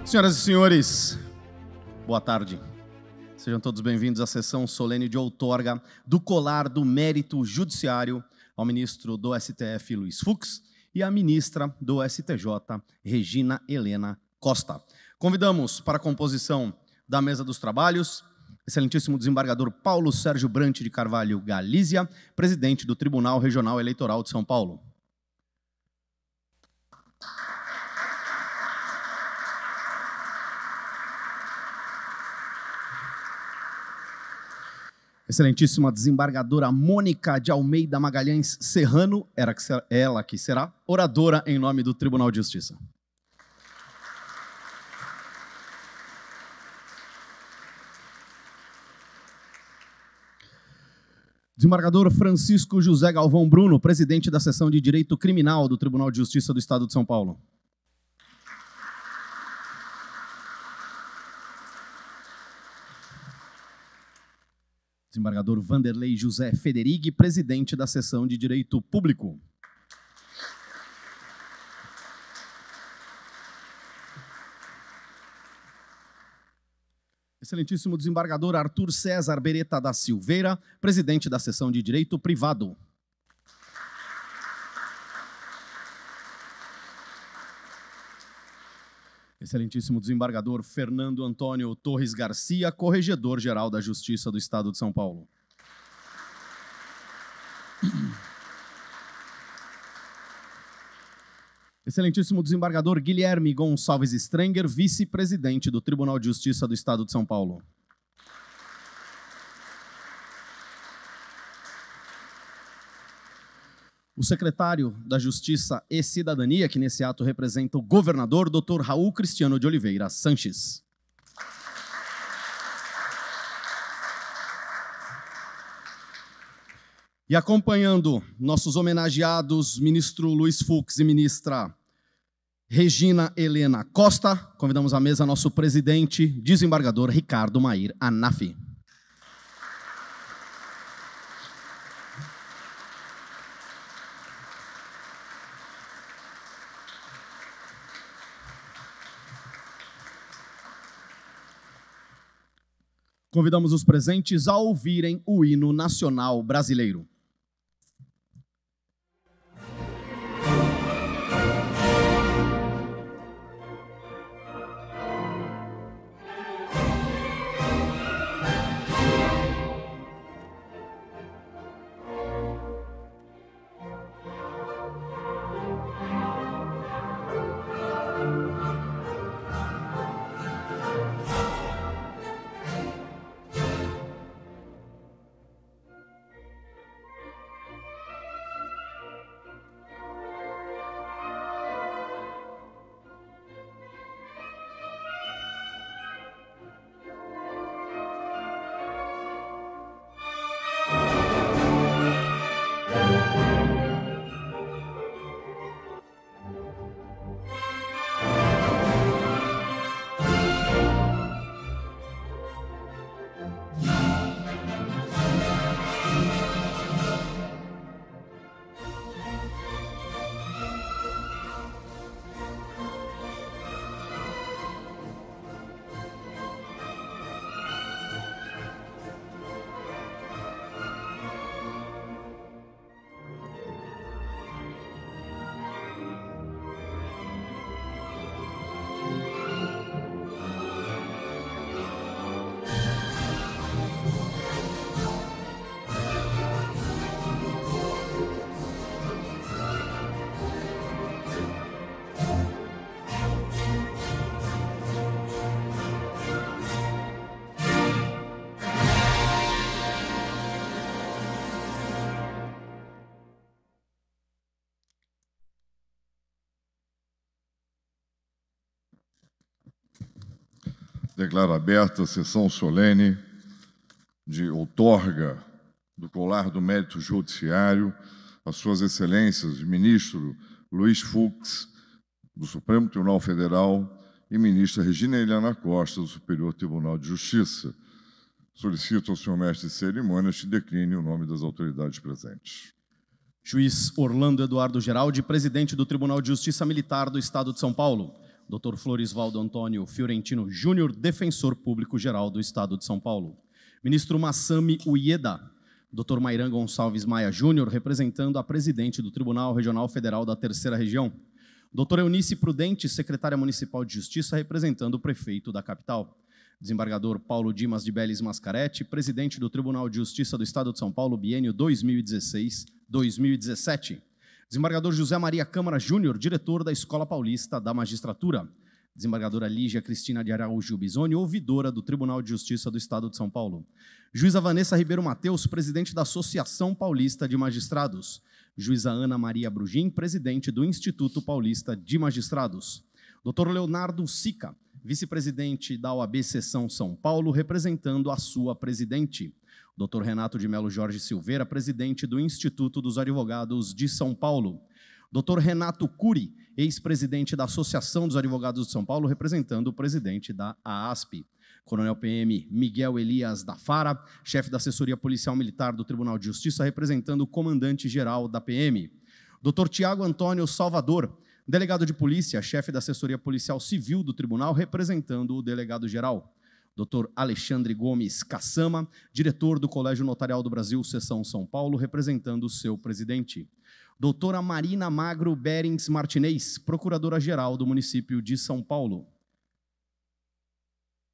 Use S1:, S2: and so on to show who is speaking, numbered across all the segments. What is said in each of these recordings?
S1: Senhoras e senhores, boa tarde. Sejam todos bem-vindos à sessão solene de outorga do colar do mérito judiciário ao ministro do STF, Luiz Fux, e à ministra do STJ, Regina Helena Costa. Convidamos para a composição da mesa dos trabalhos, excelentíssimo desembargador Paulo Sérgio Brant de Carvalho Galizia, presidente do Tribunal Regional Eleitoral de São Paulo. Excelentíssima desembargadora Mônica de Almeida Magalhães Serrano, ela que será oradora em nome do Tribunal de Justiça. Desembargador Francisco José Galvão Bruno, presidente da Seção de Direito Criminal do Tribunal de Justiça do Estado de São Paulo. Desembargador Vanderlei José Federighi, presidente da Seção de Direito Público. Excelentíssimo desembargador Arthur César Beretta da Silveira, presidente da Seção de Direito Privado. Excelentíssimo desembargador Fernando Antônio Torres Garcia, corregedor-geral da Justiça do Estado de São Paulo. Excelentíssimo desembargador Guilherme Gonçalves Strenger, vice-presidente do Tribunal de Justiça do Estado de São Paulo. O secretário da Justiça e Cidadania, que nesse ato representa o governador, Dr. Raul Cristiano de Oliveira Sanches. E acompanhando nossos homenageados, ministro Luiz Fux e ministra Regina Helena Costa, convidamos à mesa nosso presidente, desembargador Ricardo Mair Anafi. Convidamos os presentes a ouvirem o hino nacional brasileiro.
S2: Declaro aberta a sessão solene de outorga do colar do mérito judiciário às suas excelências, ministro Luiz Fux, do Supremo Tribunal Federal, e ministra Regina Helena Costa, do Superior Tribunal de Justiça. Solicito ao senhor mestre de cerimônias que decline o nome das autoridades presentes.
S1: Juiz Orlando Eduardo Geraldi, presidente do Tribunal de Justiça Militar do Estado de São Paulo. Dr. Florisvaldo Antônio Fiorentino Júnior, Defensor Público Geral do Estado de São Paulo. Ministro Massami Uieda, Dr. Mairan Gonçalves Maia Júnior, representando a presidente do Tribunal Regional Federal da Terceira Região. Dr. Eunice Prudente, secretária municipal de Justiça, representando o prefeito da capital. Desembargador Paulo Dimas de Bellis Mascaretti, presidente do Tribunal de Justiça do Estado de São Paulo, biênio 2016-2017. Desembargador José Maria Câmara Júnior, diretor da Escola Paulista da Magistratura. Desembargadora Lígia Cristina de Araújo Bisoni, ouvidora do Tribunal de Justiça do Estado de São Paulo. Juíza Vanessa Ribeiro Mateus, presidente da Associação Paulista de Magistrados. Juíza Ana Maria Brugim, presidente do Instituto Paulista de Magistrados. Dr. Leonardo Sica, vice-presidente da OAB Seção São Paulo, representando a sua presidente. Dr. Renato de Melo Jorge Silveira, presidente do Instituto dos Advogados de São Paulo. Dr. Renato Cury, ex-presidente da Associação dos Advogados de São Paulo, representando o presidente da AASP. Coronel PM Miguel Elias da Fara, chefe da Assessoria Policial Militar do Tribunal de Justiça, representando o comandante-geral da PM. Dr. Tiago Antônio Salvador, delegado de polícia, chefe da Assessoria Policial Civil do Tribunal, representando o delegado-geral. Dr. Alexandre Gomes Cassama, diretor do Colégio Notarial do Brasil, Seção São Paulo, representando o seu presidente. Doutora Marina Magro Berens Martinez, procuradora-geral do município de São Paulo.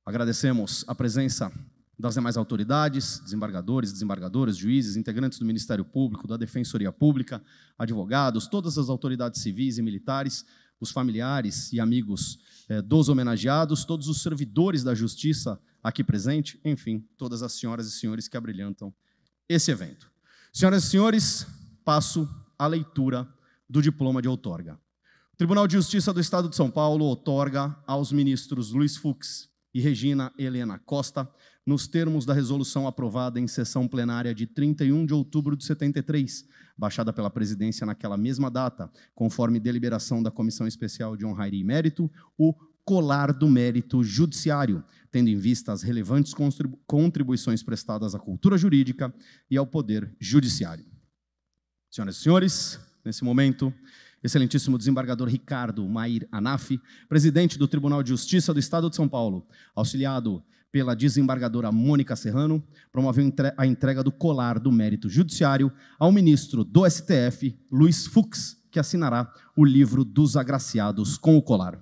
S1: Agradecemos a presença das demais autoridades, desembargadores, desembargadoras, juízes, integrantes do Ministério Público, da Defensoria Pública, advogados, todas as autoridades civis e militares, os familiares e amigos dos homenageados, todos os servidores da Justiça aqui presentes, enfim, todas as senhoras e senhores que abrilhantam esse evento. Senhoras e senhores, passo a leitura do diploma de outorga. O Tribunal de Justiça do Estado de São Paulo outorga aos ministros Luiz Fux e Regina Helena Costa, nos termos da resolução aprovada em sessão plenária de 31 de outubro de 73, baixada pela presidência naquela mesma data, conforme deliberação da Comissão Especial de Honraria e Mérito, o colar do mérito judiciário, tendo em vista as relevantes contribuições prestadas à cultura jurídica e ao poder judiciário. Senhoras e senhores, nesse momento, excelentíssimo desembargador Ricardo Mair Anaf, presidente do Tribunal de Justiça do Estado de São Paulo, auxiliado pela desembargadora Mônica Serrano, promoveu a entrega do colar do mérito judiciário ao ministro do STF, Luiz Fux, que assinará o livro dos agraciados com o colar.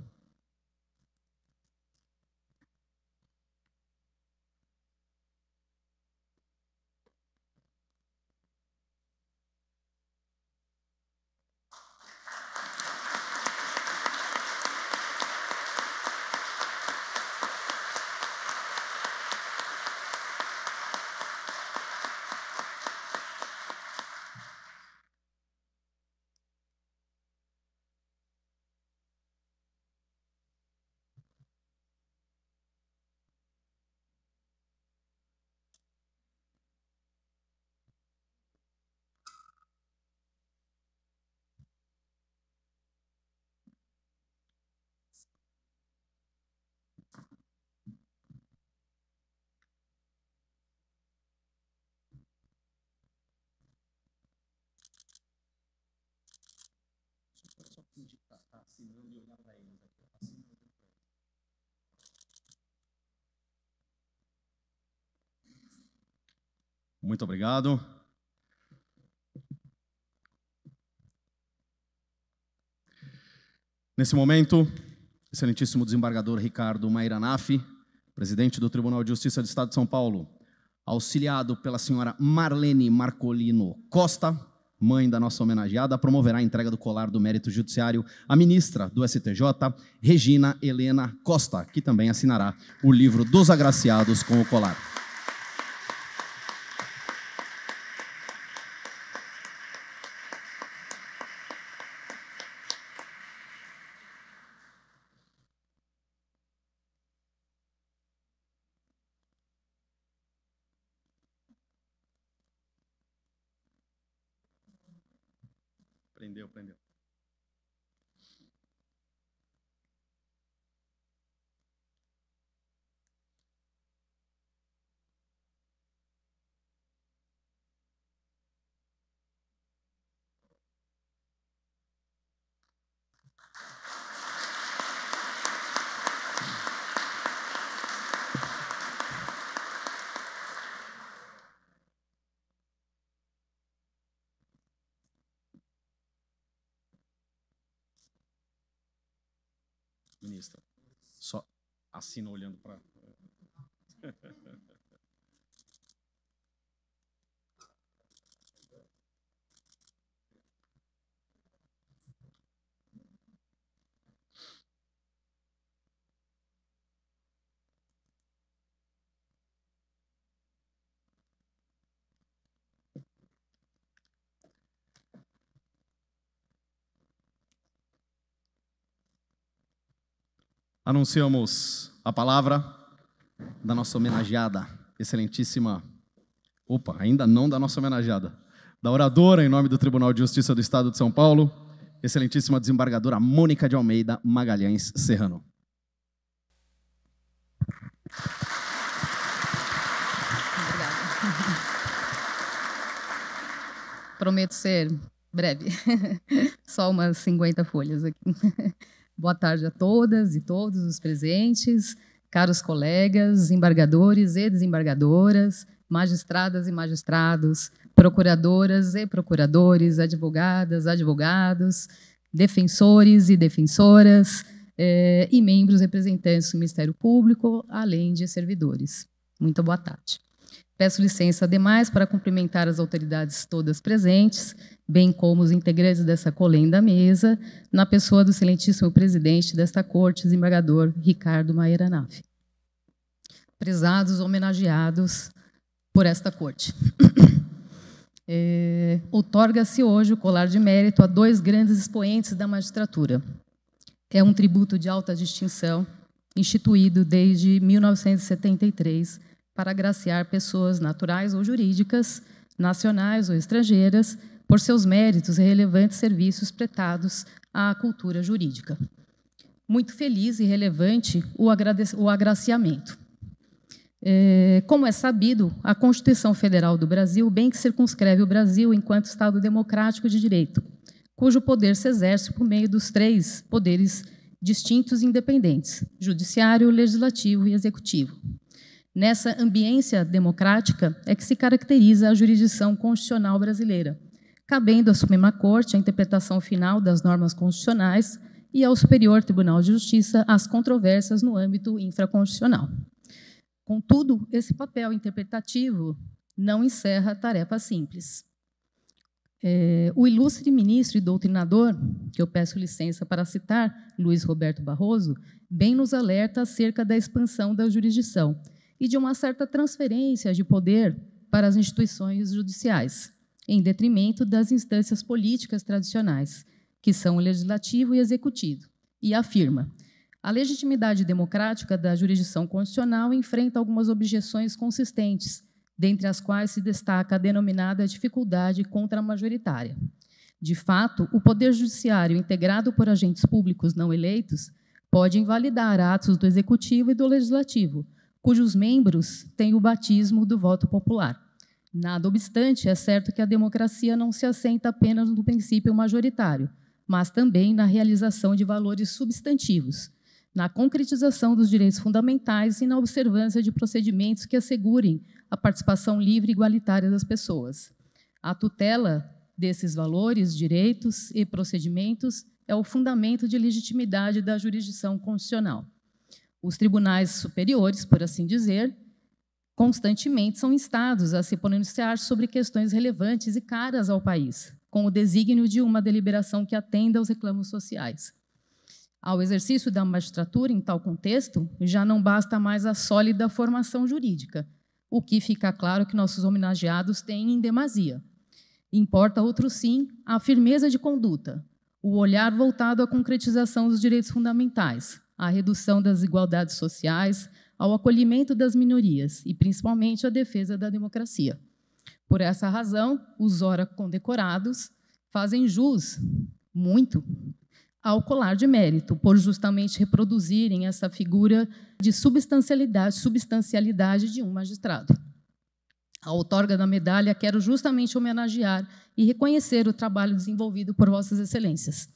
S1: Muito obrigado. Nesse momento, excelentíssimo desembargador Ricardo Mair Anaf, presidente do Tribunal de Justiça do Estado de São Paulo, auxiliado pela senhora Marlene Marcolino Costa, mãe da nossa homenageada, promoverá a entrega do colar do mérito judiciário à ministra do STJ, Regina Helena Costa, que também assinará o livro dos agraciados com o colar. Prendeu. Ministra, só assina olhando para... Anunciamos a palavra da nossa homenageada, excelentíssima... Opa, ainda não da nossa homenageada. Da oradora em nome do Tribunal de Justiça do Estado de São Paulo, excelentíssima desembargadora Mônica de Almeida Magalhães Serrano.
S3: Obrigada. Prometo ser breve. Só umas 50 folhas aqui. Boa tarde a todas e todos os presentes, caros colegas, desembargadores e desembargadoras, magistradas e magistrados, procuradoras e procuradores, advogadas, advogados, defensores e defensoras, e membros representantes do Ministério Público, além de servidores. Muito boa tarde. Peço licença, ademais, para cumprimentar as autoridades todas presentes, bem como os integrantes dessa colenda mesa, na pessoa do excelentíssimo presidente desta corte, desembargador Ricardo Maera Naff. Prezados homenageados por esta corte. Outorga-se hoje o colar de mérito a dois grandes expoentes da magistratura. É um tributo de alta distinção, instituído desde 1973, para agraciar pessoas naturais ou jurídicas, nacionais ou estrangeiras, por seus méritos e relevantes serviços prestados à cultura jurídica. Muito feliz e relevante o agraciamento. Como é sabido, a Constituição Federal do Brasil bem que circunscreve o Brasil enquanto Estado democrático de direito, cujo poder se exerce por meio dos três poderes distintos e independentes: judiciário, legislativo e executivo. Nessa ambiência democrática é que se caracteriza a jurisdição constitucional brasileira, cabendo à Suprema Corte a interpretação final das normas constitucionais e ao Superior Tribunal de Justiça as controvérsias no âmbito infraconstitucional. Contudo, esse papel interpretativo não encerra tarefa simples. O ilustre ministro e doutrinador, que eu peço licença para citar, Luiz Roberto Barroso, bem nos alerta acerca da expansão da jurisdição e de uma certa transferência de poder para as instituições judiciais, em detrimento das instâncias políticas tradicionais, que são o legislativo e executivo, e afirma: a legitimidade democrática da jurisdição constitucional enfrenta algumas objeções consistentes, dentre as quais se destaca a denominada dificuldade contramajoritária. De fato, o Poder Judiciário, integrado por agentes públicos não eleitos, pode invalidar atos do Executivo e do Legislativo, cujos membros têm o batismo do voto popular. Nada obstante, é certo que a democracia não se assenta apenas no princípio majoritário, mas também na realização de valores substantivos, na concretização dos direitos fundamentais e na observância de procedimentos que assegurem a participação livre e igualitária das pessoas. A tutela desses valores, direitos e procedimentos é o fundamento de legitimidade da jurisdição constitucional. Os tribunais superiores, por assim dizer, constantemente são instados a se pronunciar sobre questões relevantes e caras ao país, com o desígnio de uma deliberação que atenda aos reclamos sociais. Ao exercício da magistratura, em tal contexto, já não basta mais a sólida formação jurídica, o que fica claro que nossos homenageados têm em demasia. Importa, outro sim, a firmeza de conduta, o olhar voltado à concretização dos direitos fundamentais, à redução das desigualdades sociais, ao acolhimento das minorias e, principalmente, à defesa da democracia. Por essa razão, os ora condecorados fazem jus, muito, ao colar de mérito, por justamente reproduzirem essa figura de substancialidade de um magistrado. A outorga da medalha quero justamente homenagear e reconhecer o trabalho desenvolvido por Vossas Excelências.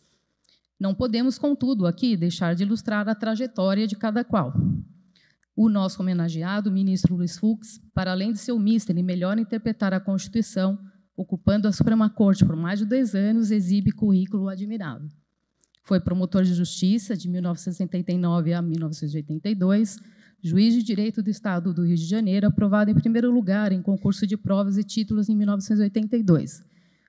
S3: Não podemos, contudo, aqui deixar de ilustrar a trajetória de cada qual. O nosso homenageado, o ministro Luiz Fux, para além de ser o mister e melhor interpretar a Constituição, ocupando a Suprema Corte por mais de 2 anos, exibe currículo admirável. Foi promotor de justiça de 1979 a 1982, juiz de direito do Estado do Rio de Janeiro, aprovado em primeiro lugar em concurso de provas e títulos em 1982.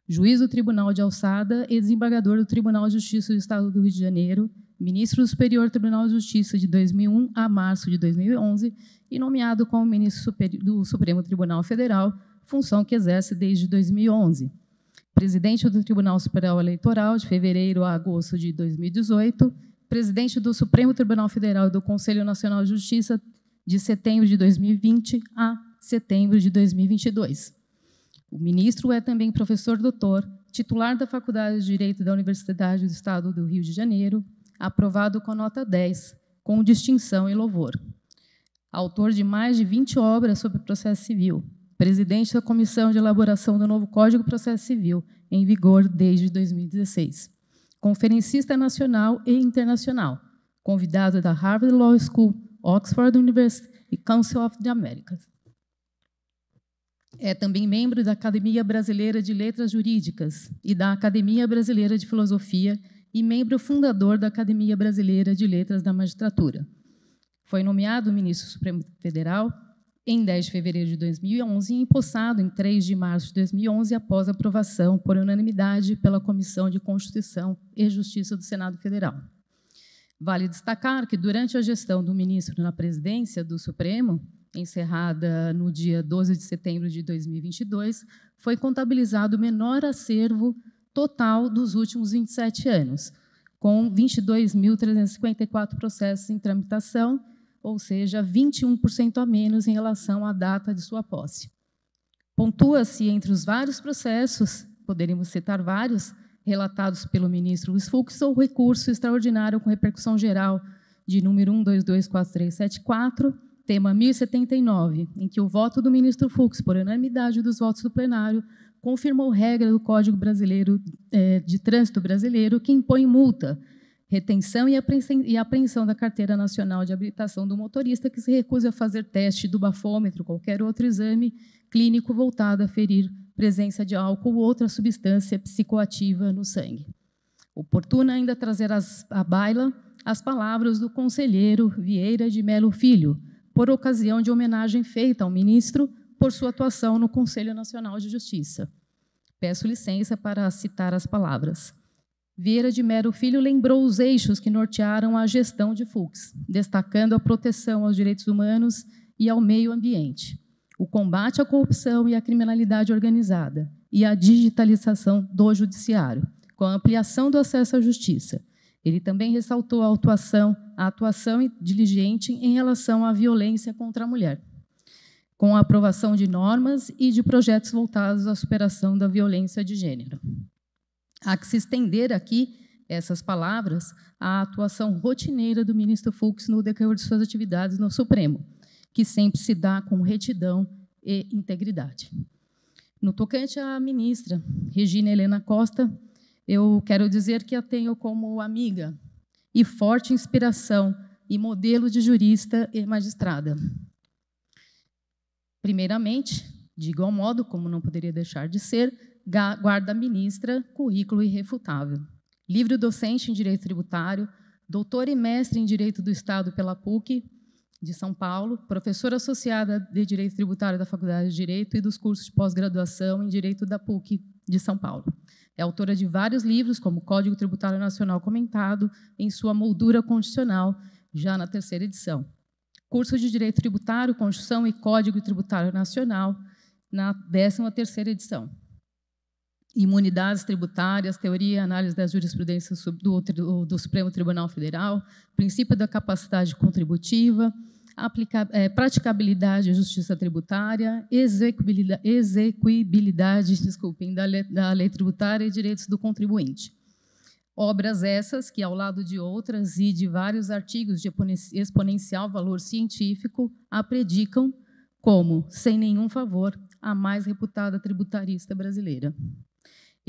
S3: Juiz do Tribunal de Alçada e desembargador do Tribunal de Justiça do Estado do Rio de Janeiro, ministro do Superior Tribunal de Justiça de 2001 a março de 2011 e nomeado como ministro do Supremo Tribunal Federal, função que exerce desde 2011. Presidente do Tribunal Superior Eleitoral de fevereiro a agosto de 2018, presidente do Supremo Tribunal Federal e do Conselho Nacional de Justiça de setembro de 2020 a setembro de 2022. O ministro é também professor doutor, titular da Faculdade de Direito da Universidade do Estado do Rio de Janeiro, aprovado com nota 10, com distinção e louvor. Autor de mais de 20 obras sobre processo civil, presidente da Comissão de Elaboração do novo Código de Processo Civil, em vigor desde 2016. Conferencista nacional e internacional, convidado da Harvard Law School, Oxford University e Council of the Americas. É também membro da Academia Brasileira de Letras Jurídicas e da Academia Brasileira de Filosofia e membro fundador da Academia Brasileira de Letras da Magistratura. Foi nomeado ministro Supremo Federal em 10 de fevereiro de 2011 e empossado em 3 de março de 2011, após aprovação por unanimidade pela Comissão de Constituição e Justiça do Senado Federal. Vale destacar que, durante a gestão do ministro na presidência do Supremo, encerrada no dia 12 de setembro de 2022, foi contabilizado o menor acervo total dos últimos 27 anos, com 22.354 processos em tramitação, ou seja, 21% a menos em relação à data de sua posse. Pontua-se entre os vários processos, poderíamos citar vários, relatados pelo ministro Luiz Fux, o recurso extraordinário com repercussão geral de número 1224374, tema 1079, em que o voto do ministro Fux, por unanimidade dos votos do plenário, confirmou regra do Código Brasileiro de Trânsito Brasileiro que impõe multa, retenção e apreensão da Carteira Nacional de Habilitação do motorista que se recusa a fazer teste do bafômetro, qualquer outro exame clínico voltado a ferir presença de álcool ou outra substância psicoativa no sangue. Oportuno ainda trazer à baila as palavras do conselheiro Vieira de Melo Filho, por ocasião de homenagem feita ao ministro por sua atuação no Conselho Nacional de Justiça. Peço licença para citar as palavras. Vieira de Melo Filho lembrou os eixos que nortearam a gestão de Fux, destacando a proteção aos direitos humanos e ao meio ambiente, o combate à corrupção e à criminalidade organizada e a digitalização do judiciário, com a ampliação do acesso à justiça. Ele também ressaltou a atuação diligente em relação à violência contra a mulher, com a aprovação de normas e de projetos voltados à superação da violência de gênero. Há que se estender aqui essas palavras à atuação rotineira do ministro Fux no decorrer de suas atividades no Supremo, que sempre se dá com retidão e integridade. No tocante à ministra Regina Helena Costa, eu quero dizer que a tenho como amiga e forte inspiração e modelo de jurista e magistrada. Primeiramente, de igual modo, como não poderia deixar de ser, guarda-ministra, currículo irrefutável. Livre-docente em Direito Tributário, doutora e mestre em Direito do Estado pela PUC de São Paulo, professora associada de Direito Tributário da Faculdade de Direito e dos cursos de pós-graduação em Direito da PUC de São Paulo. É autora de vários livros, como Código Tributário Nacional Comentado, em sua moldura constitucional, já na 3ª edição. Curso de Direito Tributário, Constituição e Código Tributário Nacional, na 13ª edição. Imunidades tributárias, teoria e análise das jurisprudências do Supremo Tribunal Federal, princípio da capacidade contributiva, praticabilidade e justiça tributária, execuibilidade, da lei tributária e direitos do contribuinte. Obras essas que, ao lado de outras e de vários artigos de exponencial valor científico, a predicam como, sem nenhum favor, a mais reputada tributarista brasileira.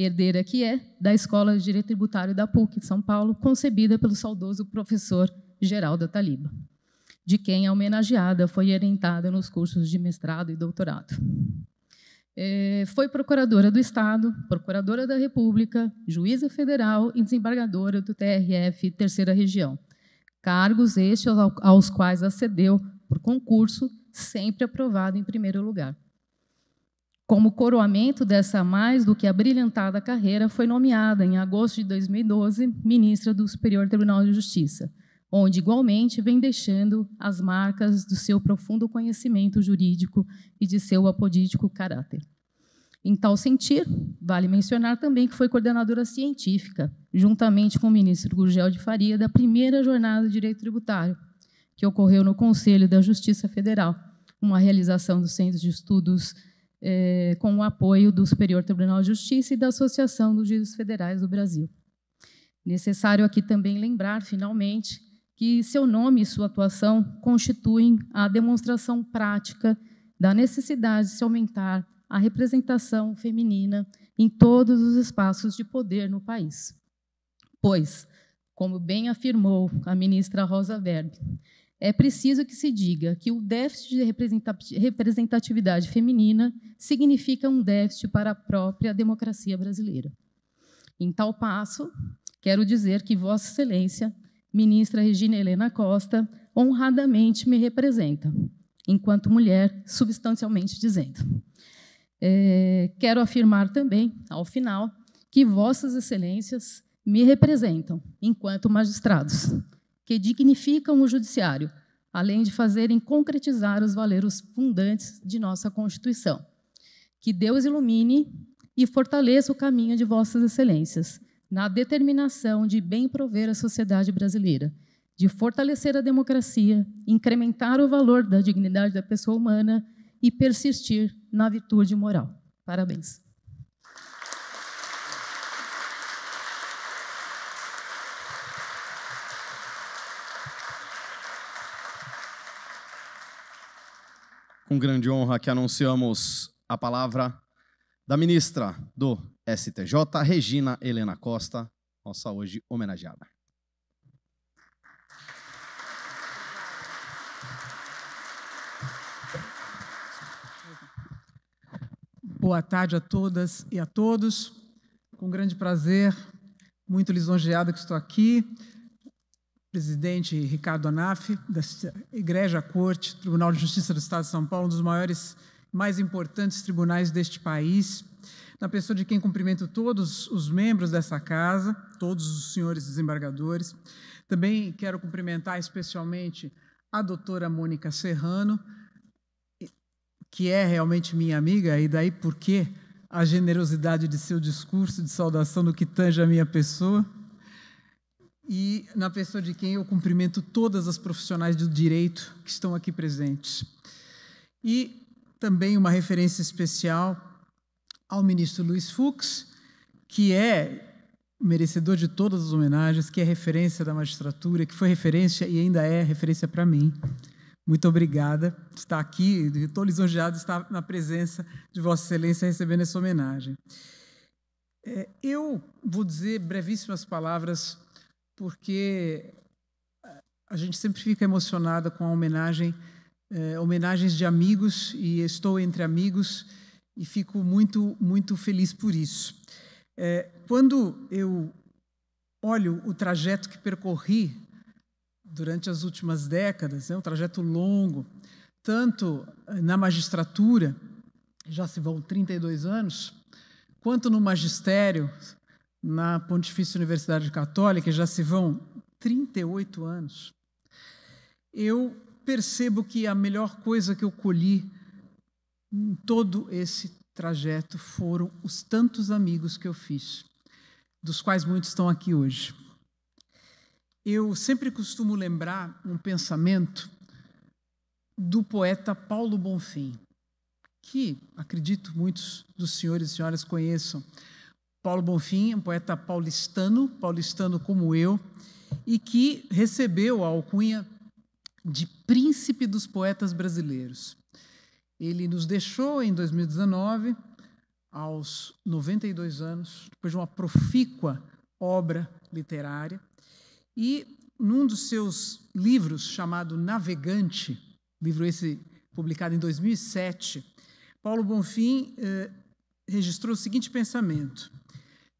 S3: Herdeira que é da Escola de Direito Tributário da PUC de São Paulo, concebida pelo saudoso professor Geraldo Ataliba, de quem a homenageada foi orientada nos cursos de mestrado e doutorado. Foi procuradora do Estado, procuradora da República, juíza federal e desembargadora do TRF, Terceira Região. Cargos estes aos quais acedeu por concurso, sempre aprovado em primeiro lugar. Como coroamento dessa mais do que abrilhantada carreira, foi nomeada, em agosto de 2012, ministra do Superior Tribunal de Justiça, onde, igualmente, vem deixando as marcas do seu profundo conhecimento jurídico e de seu apodítico caráter. Em tal sentido, vale mencionar também que foi coordenadora científica, juntamente com o ministro Gurgel de Faria, da primeira jornada de direito tributário, que ocorreu no Conselho da Justiça Federal, uma realização do Centro de Estudos com o apoio do Superior Tribunal de Justiça e da Associação dos Juízes Federais do Brasil. Necessário aqui também lembrar, finalmente, que seu nome e sua atuação constituem a demonstração prática da necessidade de se aumentar a representação feminina em todos os espaços de poder no país. Pois, como bem afirmou a ministra Rosa Weber, é preciso que se diga que o déficit de representatividade feminina significa um déficit para a própria democracia brasileira. Em tal passo, quero dizer que Vossa Excelência, ministra Regina Helena Costa, honradamente me representa, enquanto mulher, substancialmente dizendo. Quero afirmar também, ao final, que Vossas Excelências me representam, enquanto magistrados, que dignificam o judiciário, além de fazerem concretizar os valores fundantes de nossa Constituição. Que Deus ilumine e fortaleça o caminho de Vossas Excelências, na determinação de bem prover a sociedade brasileira, de fortalecer a democracia, incrementar o valor da dignidade da pessoa humana e persistir na virtude moral. Parabéns.
S1: Com grande honra que anunciamos a palavra da ministra do STJ, Regina Helena Costa, nossa hoje homenageada.
S4: Boa tarde a todas e a todos. Com grande prazer, muito lisonjeado que estou aqui. Presidente Ricardo Anaf, da Igreja Corte, Tribunal de Justiça do Estado de São Paulo, um dos maiores e mais importantes tribunais deste país. Na pessoa de quem cumprimento todos os membros dessa casa, todos os senhores desembargadores. Também quero cumprimentar especialmente a doutora Mônica Serrano, que é realmente minha amiga, e daí porque a generosidade de seu discurso de saudação no que tange a minha pessoa. E na pessoa de quem eu cumprimento todas as profissionais do direito que estão aqui presentes. E também uma referência especial ao ministro Luiz Fux, que é merecedor de todas as homenagens, que é referência da magistratura, que foi referência e ainda é referência para mim. Muito obrigada por estar aqui, estou lisonjeado de estar na presença de Vossa Excelência recebendo essa homenagem. Eu vou dizer brevíssimas palavras, porque a gente sempre fica emocionada com a homenagens de amigos, e estou entre amigos, e fico muito, muito feliz por isso. Quando eu olho o trajeto que percorri durante as últimas décadas, um trajeto longo, tanto na magistratura, já se vão 32 anos, quanto no magistério, na Pontifícia Universidade Católica, já se vão 38 anos, eu percebo que a melhor coisa que eu colhi em todo esse trajeto foram os tantos amigos que eu fiz, dos quais muitos estão aqui hoje. Eu sempre costumo lembrar um pensamento do poeta Paulo Bonfim, que acredito muitos dos senhores e senhoras conheçam. Paulo Bonfim é um poeta paulistano como eu, e que recebeu a alcunha de príncipe dos poetas brasileiros. Ele nos deixou em 2019, aos 92 anos, depois de uma profícua obra literária, e num dos seus livros, chamado Navegante, livro esse publicado em 2007, Paulo Bonfim registrou o seguinte pensamento: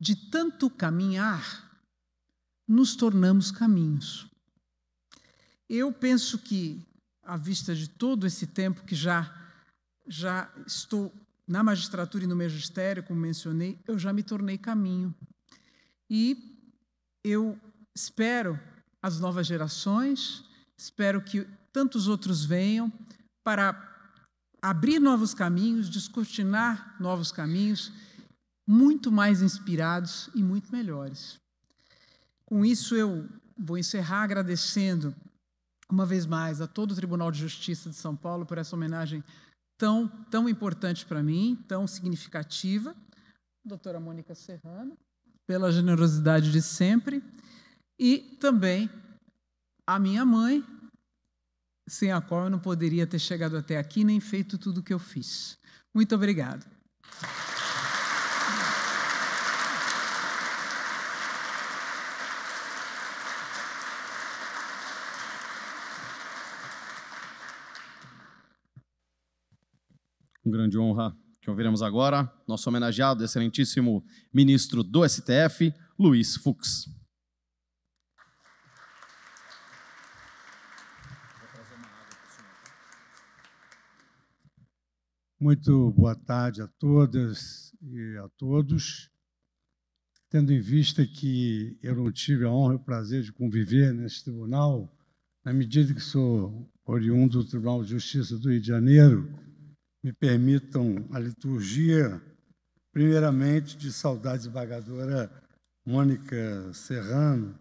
S4: de tanto caminhar, nos tornamos caminhos. Eu penso que, à vista de todo esse tempo que já estou na magistratura e no magistério, como mencionei, eu já me tornei caminho. E eu espero as novas gerações, espero que tantos outros venham para abrir novos caminhos, descortinar novos caminhos, muito mais inspirados e muito melhores. Com isso, eu vou encerrar agradecendo, uma vez mais, a todo o Tribunal de Justiça de São Paulo por essa homenagem tão importante para mim, tão significativa, doutora Mônica Serrano, pela generosidade de sempre, e também a minha mãe, sem a qual eu não poderia ter chegado até aqui, nem feito tudo o que eu fiz. Muito obrigado.
S1: Com grande honra que ouviremos agora nosso homenageado, excelentíssimo ministro do STF, Luiz Fux.
S5: Muito boa tarde a todas e a todos. Tendo em vista que eu não tive a honra e o prazer de conviver nesse tribunal, na medida que sou oriundo do Tribunal de Justiça do Rio de Janeiro, me permitam a liturgia, primeiramente, de saudar a desembargadora Mônica Serrano,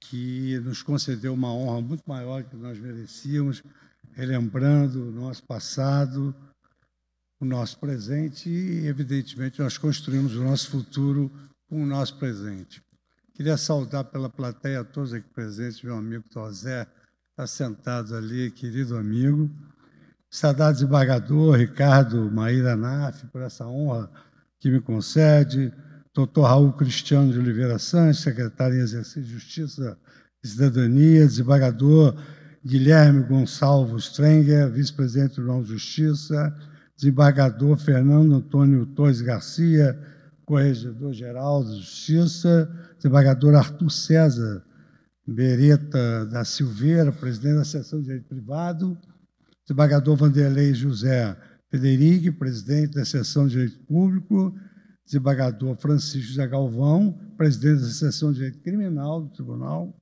S5: que nos concedeu uma honra muito maior que nós merecíamos, relembrando o nosso passado, o nosso presente e, evidentemente, nós construímos o nosso futuro com o nosso presente. Queria saudar pela plateia a todos aqui presentes, meu amigo Tozé, está sentado ali, querido amigo. Saudar desembargador Ricardo Maíra Naf, por essa honra que me concede. Doutor Raul Cristiano de Oliveira Santos, secretário em exercício de Justiça e Cidadania. Desembargador Guilherme Gonçalves Strenger, vice-presidente do Tribunal de Justiça. Desembargador Fernando Antônio Torres Garcia, corregedor-geral de Justiça. Desembargador Arthur César Beretta da Silveira, presidente da Seção de Direito Privado. Desembargador Vanderlei José Federico, presidente da Seção de Direito Público. Desembargador Francisco José Galvão, presidente da Seção de Direito Criminal do Tribunal.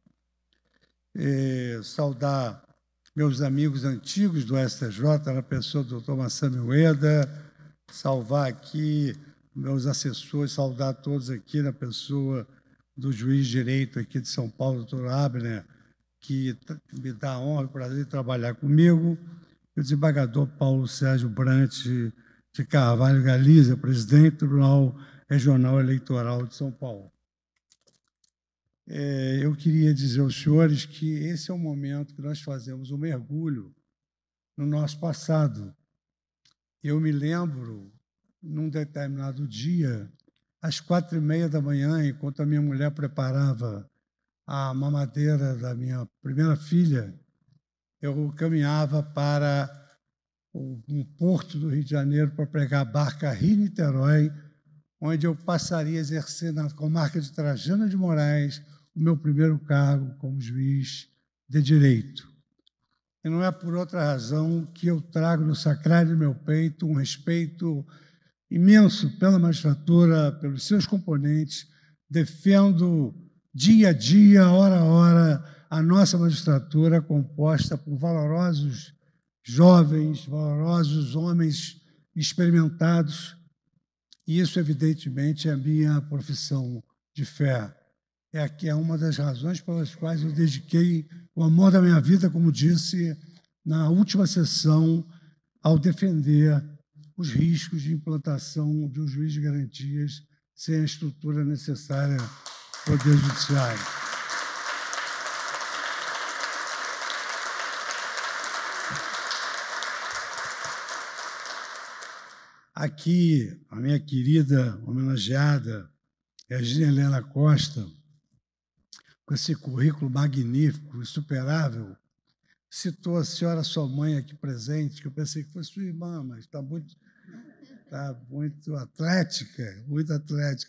S5: Saudar meus amigos antigos do STJ, na pessoa do Dr. Massami Ueda, salvar aqui meus assessores, saudar todos aqui na pessoa do juiz de direito aqui de São Paulo, doutor Abner, que me dá a honra e o prazer de trabalhar comigo, e o desembargador Paulo Sérgio Brant de Carvalho Galiza, presidente do Tribunal Regional Eleitoral de São Paulo. Eu queria dizer aos senhores que esse é o momento que nós fazemos um mergulho no nosso passado. Eu me lembro, num determinado dia, às 4h30 da manhã, enquanto a minha mulher preparava a mamadeira da minha primeira filha, eu caminhava para um porto do Rio de Janeiro para pegar a barca Rio-Niterói, onde eu passaria a exercer na comarca de Trajano de Moraes o meu primeiro cargo como juiz de direito. E não é por outra razão que eu trago no sacrário do meu peito um respeito imenso pela magistratura, pelos seus componentes, defendo dia a dia, hora a hora, a nossa magistratura composta por valorosos jovens, valorosos homens experimentados, e isso, evidentemente, é a minha profissão de fé. É uma das razões pelas quais eu dediquei o amor da minha vida, como disse na última sessão, ao defender os riscos de implantação de um juiz de garantias sem a estrutura necessária do Poder Judiciário. Aqui, a minha querida homenageada, Regina Helena Costa, com esse currículo magnífico, insuperável, citou a senhora, sua mãe, aqui presente, que eu pensei que fosse sua irmã, mas está muito está muito atlética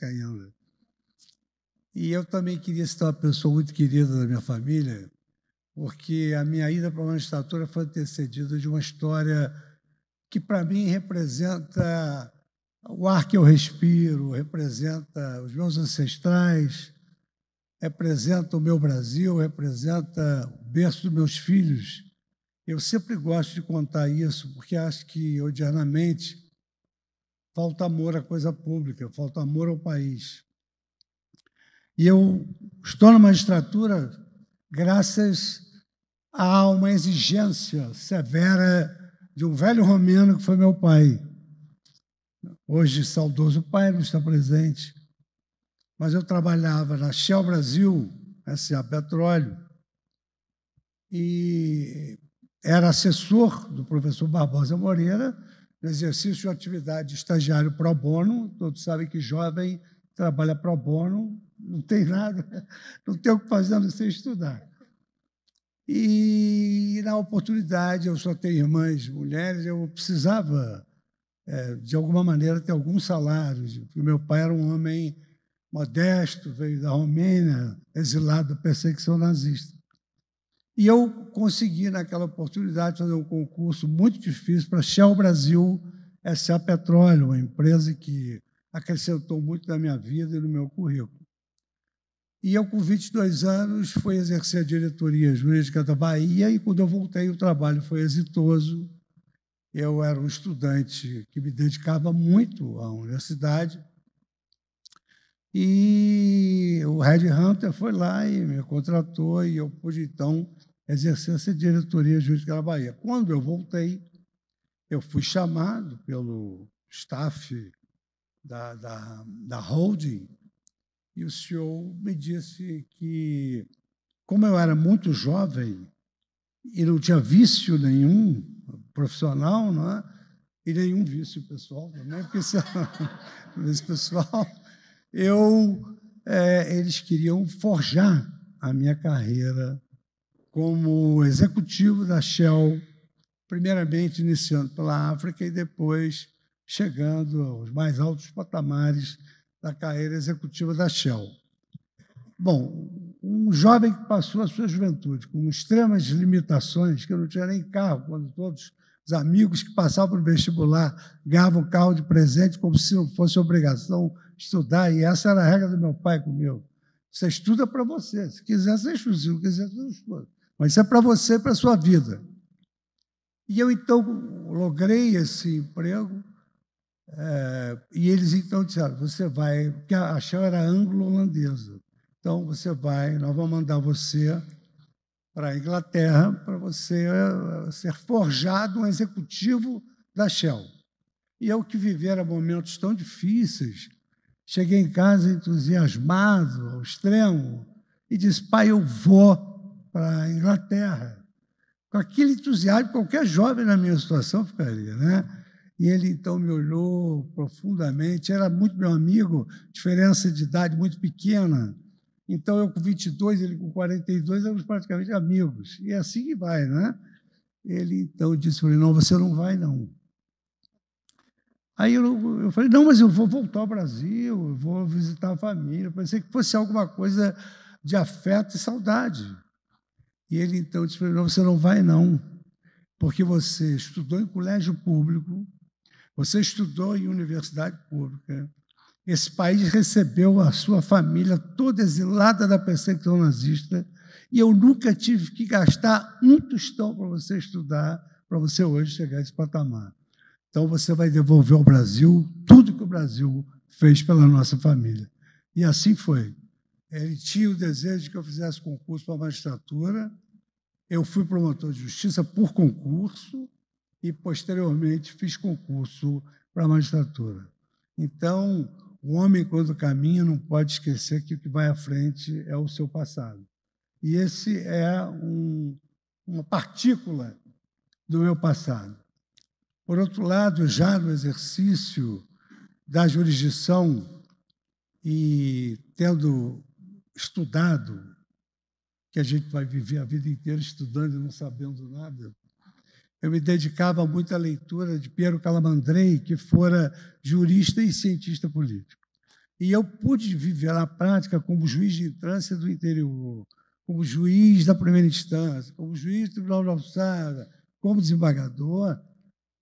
S5: ainda. E eu também queria citar uma pessoa muito querida da minha família, porque a minha ida para a magistratura foi antecedida de uma história que, para mim, representa o ar que eu respiro, representa os meus ancestrais, representa o meu Brasil, representa o berço dos meus filhos. Eu sempre gosto de contar isso, porque acho que, odiernamente, falta amor à coisa pública, falta amor ao país. E eu estou na magistratura graças a uma exigência severa de um velho romeno que foi meu pai. Hoje, saudoso pai, não está presente. Mas eu trabalhava na Shell Brasil, S.A. Petróleo, e era assessor do professor Barbosa Moreira, no exercício de atividade de estagiário pro bono. Todos sabem que jovem trabalha pro bono, não tem nada, não tem o que fazer a não ser estudar. E, na oportunidade, eu só tenho irmãs mulheres, eu precisava, de alguma maneira, ter algum salário. Porque meu pai era um homem modesto, veio da Romênia, exilado da perseguição nazista. E eu consegui, naquela oportunidade, fazer um concurso muito difícil para a Shell Brasil S.A. Petróleo, uma empresa que acrescentou muito na minha vida e no meu currículo. E eu, com 22 anos, fui exercer a diretoria jurídica da Bahia, e, quando eu voltei, o trabalho foi exitoso. Eu era um estudante que me dedicava muito à universidade, e o Red Hunter foi lá e me contratou, e eu pude, então, exercer essa diretoria jurídica da Bahia. Quando eu voltei, eu fui chamado pelo staff da holding, e o senhor me disse que, como eu era muito jovem e não tinha vício nenhum profissional, não é? E nenhum vício pessoal também, porque vício pessoal, eles queriam forjar a minha carreira como executivo da Shell, primeiramente iniciando pela África e depois chegando aos mais altos patamares da carreira executiva da Shell. Bom, um jovem que passou a sua juventude com extremas limitações, que eu não tinha nem carro, quando todos os amigos que passavam no vestibular ganhavam carro de presente como se não fosse obrigação estudar, e essa era a regra do meu pai comigo. Você estuda para você, se quiser você estuda, se não quiser você não estuda. Mas isso é para você, para a sua vida. E eu, então, logrei esse emprego, e eles, então, disseram, você vai, porque a Shell era anglo-holandesa, então você vai, nós vamos mandar você para a Inglaterra para você ser forjado um executivo da Shell. E eu, que vivera momentos tão difíceis, cheguei em casa entusiasmado, ao extremo, e disse, pai, eu vou para a Inglaterra. Com aquele entusiasmo, qualquer jovem na minha situação ficaria, né? E ele, então, me olhou profundamente, era muito meu amigo, diferença de idade muito pequena. Então, eu com 22, ele com 42, éramos praticamente amigos. E é assim que vai, né? Ele, então, disse para mim, não, você não vai, não. Aí eu falei, não, mas eu vou voltar ao Brasil, eu vou visitar a família. Eu pensei que fosse alguma coisa de afeto e saudade. E ele, então, disse para mim, não, você não vai, não, porque você estudou em colégio público, você estudou em universidade pública, esse país recebeu a sua família toda exilada da perseguição nazista, e eu nunca tive que gastar um tostão para você estudar, para você hoje chegar a esse patamar. Então, você vai devolver ao Brasil tudo que o Brasil fez pela nossa família. E assim foi. Ele tinha o desejo de que eu fizesse concurso para a magistratura. Eu fui promotor de justiça por concurso e, posteriormente, fiz concurso para a magistratura. Então, o homem, quando caminha, não pode esquecer que o que vai à frente é o seu passado. E esse é uma partícula do meu passado. Por outro lado, já no exercício da jurisdição e tendo estudado, que a gente vai viver a vida inteira estudando e não sabendo nada, eu me dedicava muito à leitura de Piero Calamandrei, que fora jurista e cientista político. E eu pude viver na prática como juiz de entrância do interior, como juiz da primeira instância, como juiz do Tribunal de Alçada, como desembargador,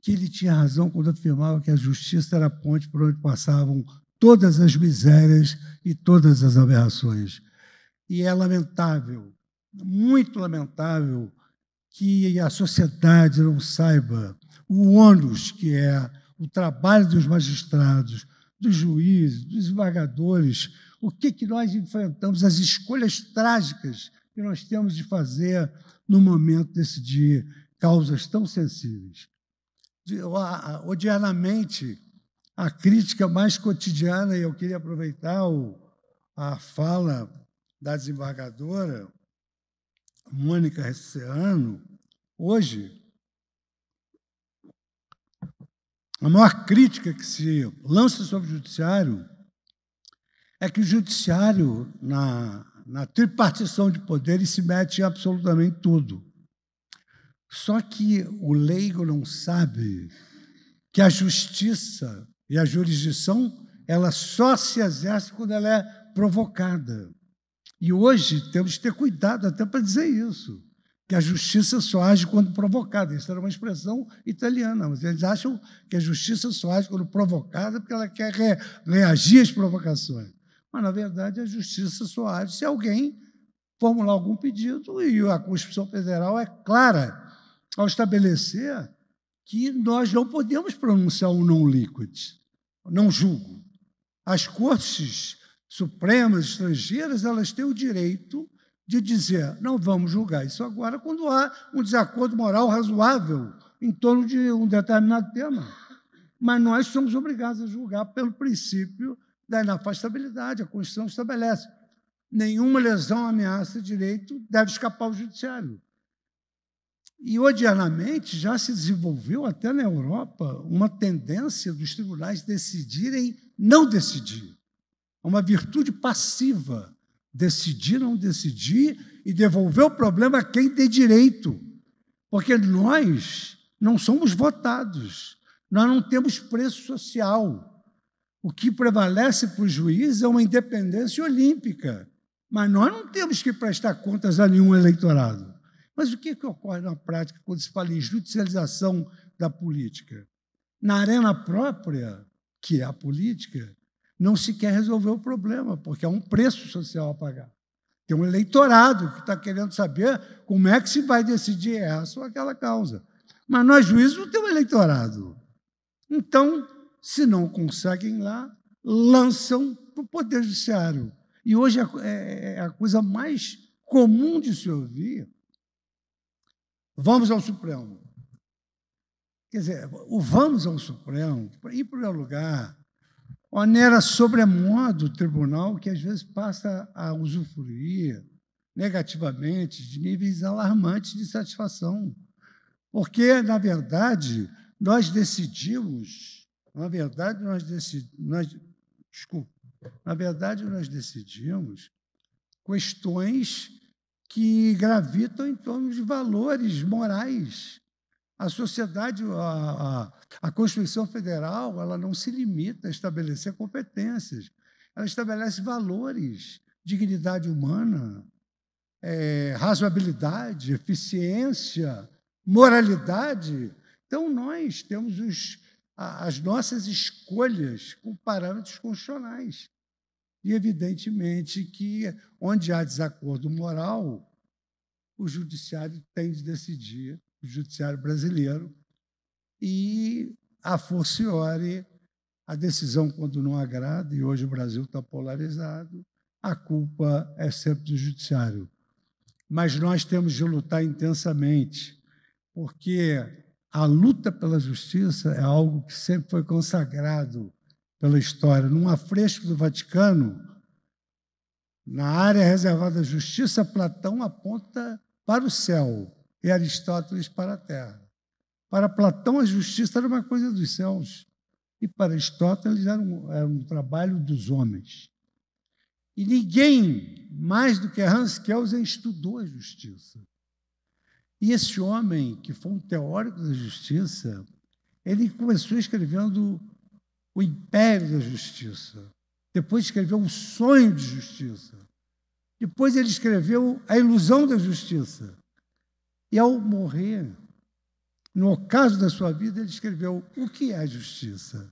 S5: que ele tinha razão quando afirmava que a justiça era a ponte por onde passavam todas as misérias e todas as aberrações. E é lamentável, muito lamentável, que a sociedade não saiba o ônus que é o trabalho dos magistrados, dos juízes, dos desembargadores, o que nós enfrentamos, as escolhas trágicas que nós temos de fazer no momento de decidir causas tão sensíveis. Odiernamente, a crítica mais cotidiana, e eu queria aproveitar a fala da desembargadora Mônica Receano, hoje, a maior crítica que se lança sobre o judiciário é que o judiciário, na tripartição de poderes, se mete em absolutamente tudo. Só que o leigo não sabe que a justiça e a jurisdição ela só se exerce quando ela é provocada. E hoje temos que ter cuidado até para dizer isso, que a justiça só age quando provocada. Isso era uma expressão italiana, mas eles acham que a justiça só age quando provocada porque ela quer reagir às provocações. Mas, na verdade, a justiça só age se alguém formular algum pedido, e a Constituição Federal é clara ao estabelecer que nós não podemos pronunciar um não liquid, não julgo. As cortes supremas estrangeiras elas têm o direito de dizer não vamos julgar isso agora quando há um desacordo moral razoável em torno de um determinado tema. Mas nós somos obrigados a julgar pelo princípio da inafastabilidade. A Constituição estabelece nenhuma lesão, ameaça de direito deve escapar ao judiciário. E, odiernamente, já se desenvolveu até na Europa uma tendência dos tribunais decidirem não decidir. É uma virtude passiva, decidir, não decidir e devolver o problema a quem tem direito. Porque nós não somos votados, nós não temos preço social. O que prevalece para o juiz é uma independência olímpica, mas nós não temos que prestar contas a nenhum eleitorado. Mas o que ocorre na prática quando se fala em judicialização da política? Na arena própria, que é a política, não se quer resolver o problema, porque há um preço social a pagar. Tem um eleitorado que está querendo saber como é que se vai decidir essa ou aquela causa. Mas nós, juízes, não temos eleitorado. Então, se não conseguem lá, lançam para o Poder Judiciário. E hoje é a coisa mais comum de se ouvir. Vamos ao Supremo. Quer dizer, o vamos ao Supremo, em primeiro lugar, onera sobremodo o tribunal, que às vezes passa a usufruir negativamente de níveis alarmantes de satisfação. Porque, na verdade, nós decidimos questões que gravitam em torno de valores morais. A sociedade, a Constituição Federal, ela não se limita a estabelecer competências, ela estabelece valores, dignidade humana, razoabilidade, eficiência, moralidade. Então, nós temos as nossas escolhas com parâmetros constitucionais. E, evidentemente, que onde há desacordo moral, o judiciário tem de decidir, o judiciário brasileiro, e, a forciore, a decisão, quando não agrada, e hoje o Brasil está polarizado, a culpa é sempre do judiciário. Mas nós temos de lutar intensamente, porque a luta pela justiça é algo que sempre foi consagrado pela história. Num afresco do Vaticano, na área reservada à justiça, Platão aponta para o céu e Aristóteles para a terra. Para Platão, a justiça era uma coisa dos céus, e para Aristóteles era um trabalho dos homens. E ninguém, mais do que Hans Kelsen, estudou a justiça. E esse homem, que foi um teórico da justiça, ele começou escrevendo O Império da Justiça. Depois escreveu O Sonho de Justiça. Depois ele escreveu A Ilusão da Justiça. E ao morrer, no ocaso da sua vida, ele escreveu O que é a justiça?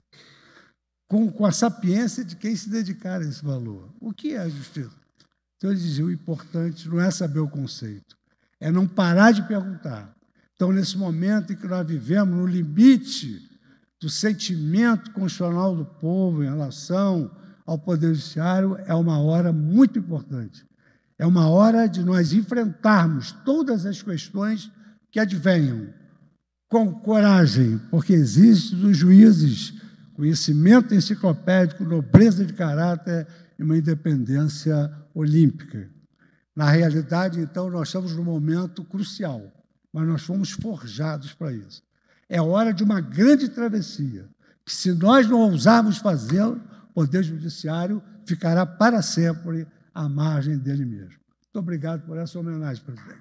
S5: Com a sapiência de quem se dedicar a esse valor. O que é a justiça? Então ele dizia, o importante não é saber o conceito, é não parar de perguntar. Então, nesse momento em que nós vivemos no limite do sentimento constitucional do povo em relação ao Poder Judiciário, é uma hora muito importante. É uma hora de nós enfrentarmos todas as questões que advenham com coragem, porque existe dos juízes conhecimento enciclopédico, nobreza de caráter e uma independência olímpica. Na realidade, então, nós estamos num momento crucial, mas nós fomos forjados para isso. É hora de uma grande travessia, que se nós não ousarmos fazê-la, o Poder Judiciário ficará para sempre à margem dele mesmo. Muito obrigado por essa homenagem, presidente.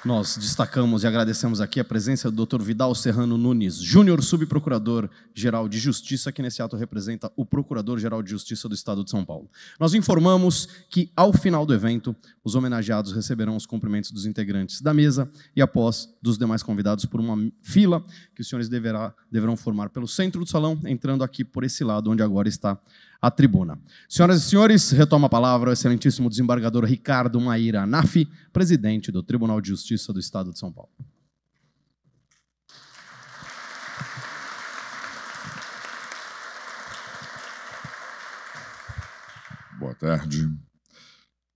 S1: Nós destacamos e agradecemos aqui a presença do Dr. Vidal Serrano Nunes, Júnior, subprocurador-geral de Justiça, que nesse ato representa o Procurador-Geral de Justiça do Estado de São Paulo. Nós informamos que, ao final do evento, os homenageados receberão os cumprimentos dos integrantes da mesa e, após, dos demais convidados, por uma fila que os senhores deverão formar pelo centro do salão, entrando aqui por esse lado, onde agora está a tribuna. Senhoras e senhores, retoma a palavra o excelentíssimo desembargador Ricardo Maíra Nafi, presidente do Tribunal de Justiça do Estado de São Paulo.
S2: Boa tarde.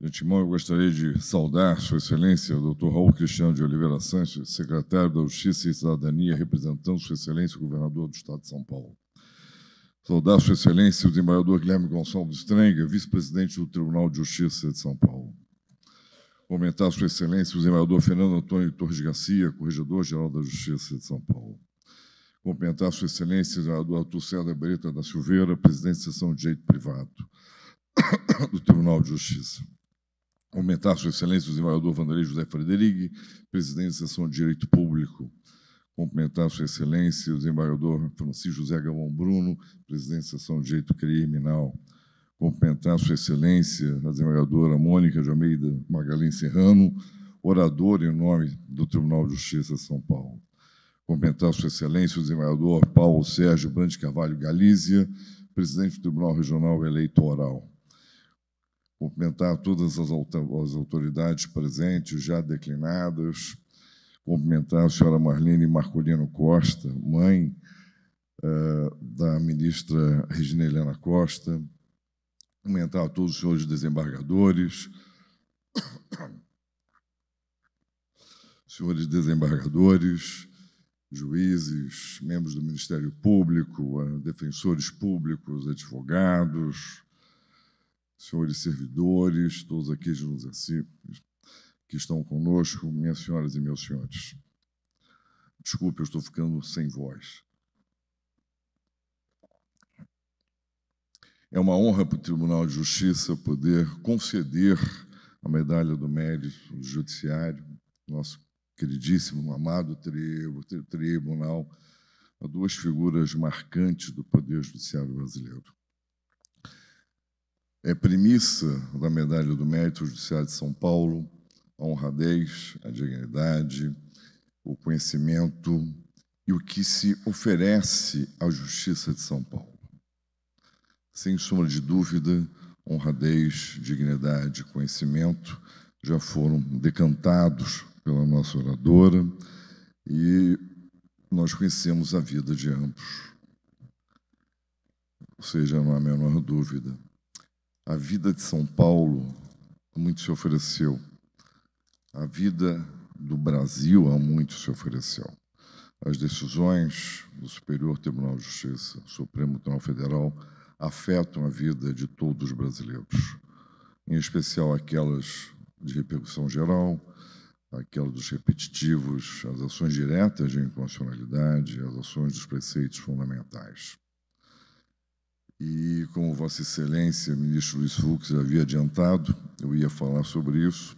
S2: De antemão, eu gostaria de saudar Sua Excelência, o Dr. Raul Cristiano de Oliveira Sanches, secretário da Justiça e Cidadania, representando Sua Excelência, o governador do Estado de São Paulo. Saudar Sua Excelência, o desembargador Guilherme Gonçalves Strenga, vice-presidente do Tribunal de Justiça de São Paulo. Cumprimentar Sua Excelência, o desembargador Fernando Antônio Torres Garcia, corregedor-geral da Justiça de São Paulo. Cumprimentar Sua Excelência, o desembargador Arthur César Beretta da Silveira, presidente da Seção de Direito Privado do Tribunal de Justiça. Cumprimentar Sua Excelência, o desembargador Vanderlei José Frederic, presidente da Seção de Direito Público. Cumprimentar Sua Excelência, o desembargador Francisco José Galvão Bruno, presidente da Seção de Direito Criminal. Cumprimentar Sua Excelência, a desembargadora Mônica de Almeida Magalhães Serrano, oradora em nome do Tribunal de Justiça de São Paulo. Cumprimentar Sua Excelência, o desembargador Paulo Sérgio Brande Carvalho Galícia, presidente do Tribunal Regional Eleitoral. Cumprimentar todas as autoridades presentes, já declinadas. Cumprimentar a senhora Marlene Marcolino Costa, mãe da ministra Regina Helena Costa. Cumprimentar a todos os senhores desembargadores, senhores desembargadores, juízes, membros do Ministério Público, defensores públicos, advogados, senhores servidores, todos aqueles que estão conosco, minhas senhoras e meus senhores. Desculpe, eu estou ficando sem voz. É uma honra para o Tribunal de Justiça poder conceder a medalha do mérito do Judiciário, nosso queridíssimo, amado tribunal, a duas figuras marcantes do Poder Judiciário brasileiro. É premissa da medalha do mérito do Judiciário de São Paulo a honradez, a dignidade, o conhecimento e o que se oferece à Justiça de São Paulo. Sem sombra de dúvida, honradez, dignidade, conhecimento já foram decantados pela nossa oradora e nós conhecemos a vida de ambos. Ou seja, não há a menor dúvida. A vida de São Paulo muito se ofereceu. A vida do Brasil há muito se ofereceu. As decisões do Superior Tribunal de Justiça, Supremo Tribunal Federal, afetam a vida de todos os brasileiros, em especial aquelas de repercussão geral, aquela dos repetitivos, as ações diretas de inconstitucionalidade, as ações dos preceitos fundamentais. E, como Vossa Excelência, ministro Luiz Fux, havia adiantado, eu ia falar sobre isso,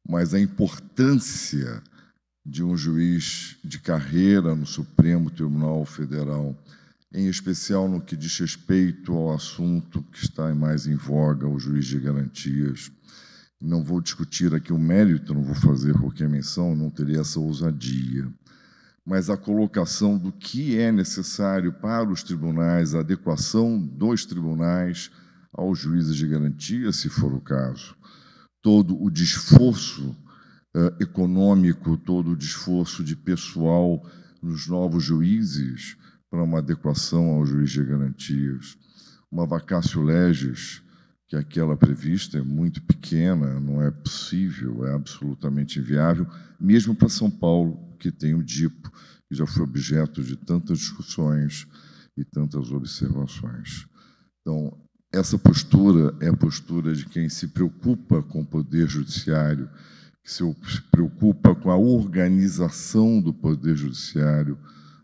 S2: mas a importância de um juiz de carreira no Supremo Tribunal Federal, em especial no que diz respeito ao assunto que está mais em voga, o juiz de garantias. Não vou discutir aqui o mérito, não vou fazer qualquer menção, não teria essa ousadia. Mas a colocação do que é necessário para os tribunais, a adequação dos tribunais aos juízes de garantia, se for o caso. Todo o esforço econômico, todo o esforço de pessoal nos novos juízes para uma adequação ao juiz de garantias. Uma vacatio legis, que aquela prevista é muito pequena, não é possível, é absolutamente inviável, mesmo para São Paulo, que tem o DIPO, que já foi objeto de tantas discussões e tantas observações. Então, essa postura é a postura de quem se preocupa com o Poder Judiciário, que se preocupa com a organização do Poder Judiciário,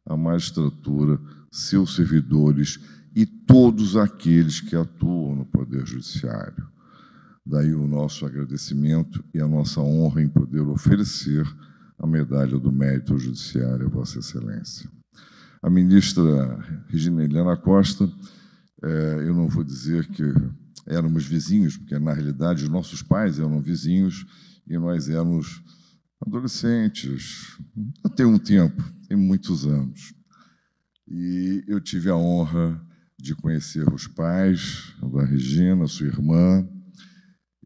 S2: a magistratura, seus servidores e todos aqueles que atuam no Poder Judiciário. Daí o nosso agradecimento e a nossa honra em poder oferecer a medalha do mérito judiciário a Vossa Excelência. A ministra Regina Helena Costa, eu não vou dizer que éramos vizinhos, porque, na realidade, os nossos pais eram vizinhos e nós éramos adolescentes, até um tempo, tem muitos anos. E eu tive a honra de conhecer os pais da Regina, sua irmã,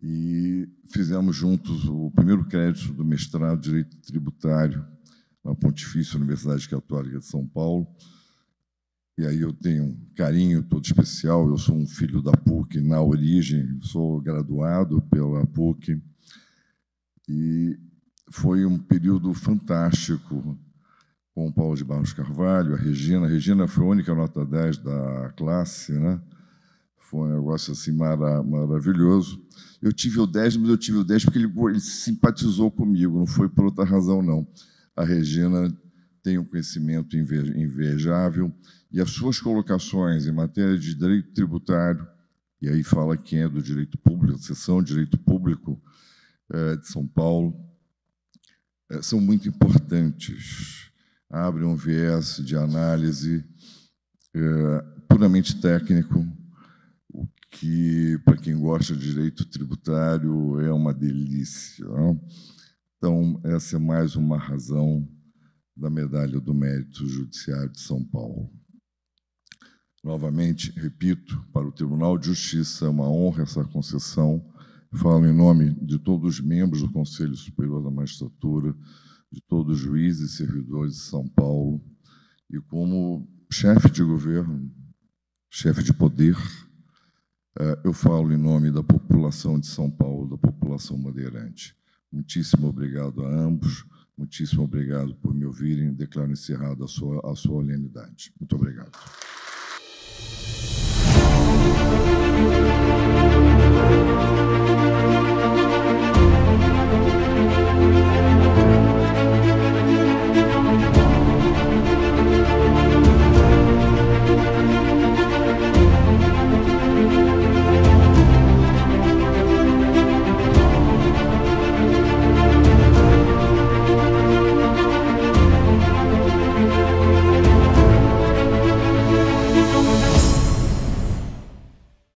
S2: e fizemos juntos o primeiro crédito do mestrado de Direito Tributário na Pontifícia Universidade Católica de São Paulo. E aí eu tenho um carinho todo especial, eu sou um filho da PUC na origem, sou graduado pela PUC, e foi um período fantástico com o Paulo de Barros Carvalho, a Regina. A Regina foi a única nota 10 da classe, né? Foi um negócio assim maravilhoso. Eu tive o 10, mas eu tive o 10 porque ele simpatizou comigo, não foi por outra razão, não. A Regina tem um conhecimento invejável e as suas colocações em matéria de direito tributário, e aí fala quem é do direito público, a seção de direito público de São Paulo, são muito importantes. Abrem um viés de análise puramente técnico, o que, para quem gosta de direito tributário, é uma delícia. Não? Então, essa é mais uma razão da medalha do mérito judiciário de São Paulo. Novamente, repito, para o Tribunal de Justiça é uma honra essa concessão. Falo em nome de todos os membros do Conselho Superior da Magistratura, de todos os juízes e servidores de São Paulo, e como chefe de governo, chefe de poder, eu falo em nome da população de São Paulo, da população bandeirante. Muitíssimo obrigado a ambos, muitíssimo obrigado por me ouvirem. Declaro encerrada a sua solenidade. Muito obrigado.